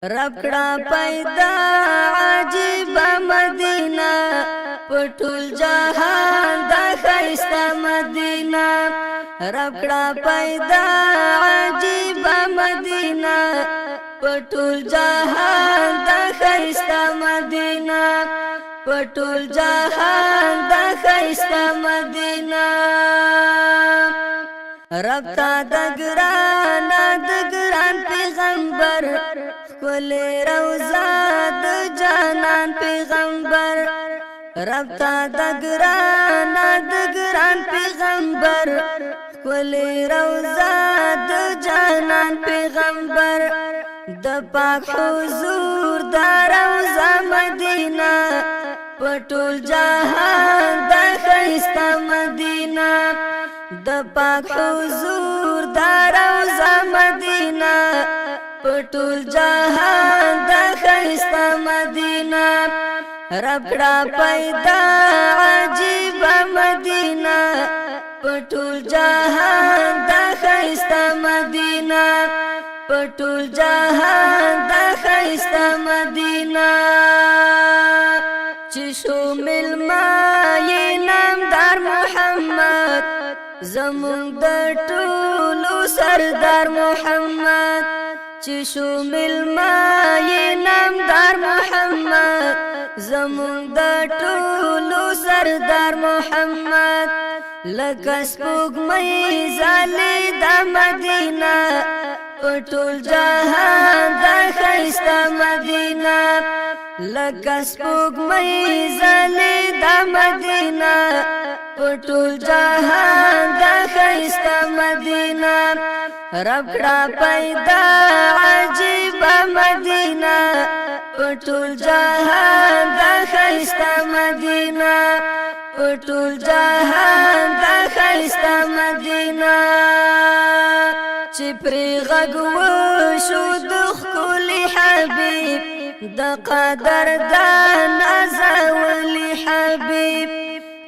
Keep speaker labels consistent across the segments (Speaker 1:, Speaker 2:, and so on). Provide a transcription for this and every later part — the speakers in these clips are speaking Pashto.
Speaker 1: رب کړه پیدا عجیب مدینہ پټول جهان د خیستا مدینہ رب کړه پیدا عجیب مدینہ پټول جهان د خیستا مدینہ پټول جهان د خیستا مدینہ رب تا د ګران پیغمبر کل روزا د جانان پیغمبر رب تا د ګران پیغمبر کل روزا د جانان پیغمبر د پاک حضور د روزا مدینہ پټول جهان د خیستا مدینہ د پاک حضور د روزا مدینہ پټول جهان د خیستا مدینہ رب کړه پیدا عجیب مدینہ پټول جهان د خیستا مدینہ پټول جهان د خیستا مدینہ چې شومل ما یې نامدار محمد زمون د ټولو سردار محمد چې شومل ما یې نامدار محمد زمون د ټولو سردار محمد لکه سپوږمۍ ځلې د مدینہ پټول جهان د خیستا مدینہ لکه سپوږمۍ ځلې د مدینہ پټول جهان د خیستا مدینہ رب کړه پیدا عجیب مدینہ پټول جهان د خیستا مدینہ پټول جهان د خیستا مدینہ چې پرې غږ وشو د ښکلي حبیب د قدر دان ازولی حبیب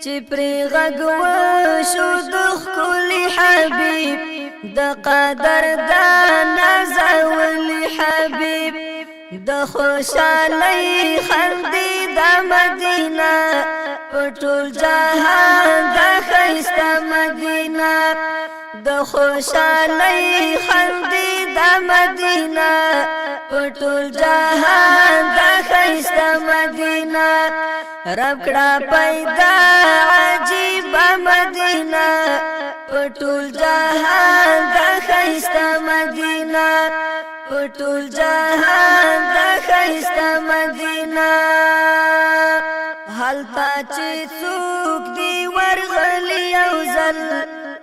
Speaker 1: چې پرې غږ وشو د ښکلي حبیب د قدر دان ازولی حبیب د خوشالۍ خندې د مدینہ پټول جهان د خیستا مدینہ د خوشالۍ خندې د مدینہ پټول جهان د خیستا مدینہ رب کړه پیدا عجیب مدینہ پټول جهان د خیستا مدینہ پټول جهان د خیستا مدینہ حالتا چې څوک دی ورغلی او زل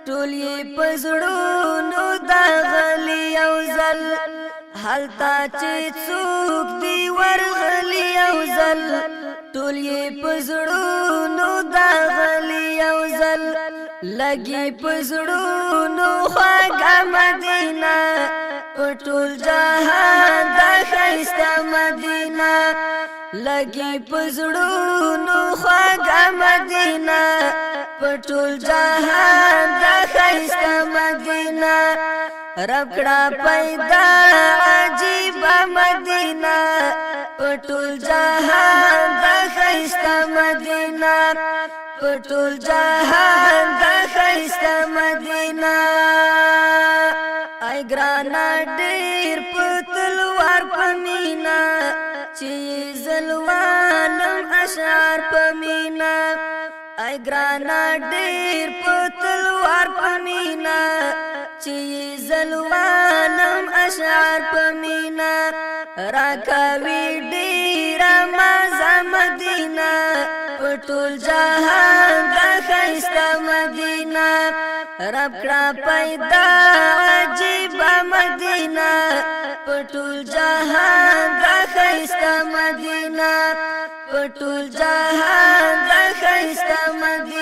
Speaker 1: ټول یې پزړونو دا غلی او زل حالتا چې څوک دی ورغلی او زل ټول یې پزړونو دا غلی او زل لګي پزړونو خواږه مدینہ پټول جهان د خیستا مدینہ لګي پزړونو خواږه مدینہ پټول جهان د خیستا مدینہ رب کړه پیدا عجیب مدینہ پټول جهان د خیستا مدینہ پټول جهان د خیستا مدینہ ای ګرانا ډیر پتلوار پمینا چې زلوانم اشعار پمینا ای ګرانا ډیر پتلوار پمینا چې زلوانم اشعار پمینا راکوي ډیر مزه مدینہ پټول جهان د خیستا مدینہ رب کړه پیدا عجیب مدینہ پټول جهان د خیستا مدینہ پټول جهان د خیستا مدینہ